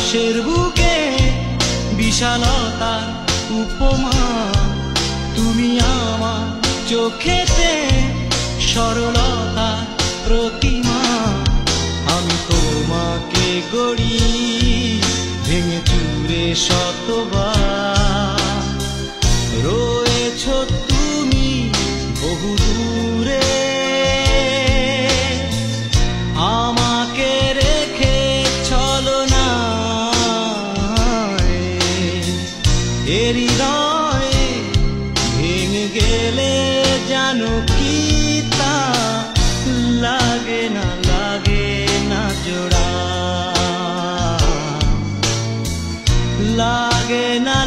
আকাশের বুকে বিশালতার উপমা, তুমি আমার চোখেতে সরলতার প্রতিমা। আমি তোমাকে গড়ি ভেঙে চুরে শতবার, রয়েছ তুমি বহু দূরে, আমাকে রেখে চলো না এ হৃদয়ে। ভেঙে গেলে জানো কি তা লাগে না জোড়া, লাগে না।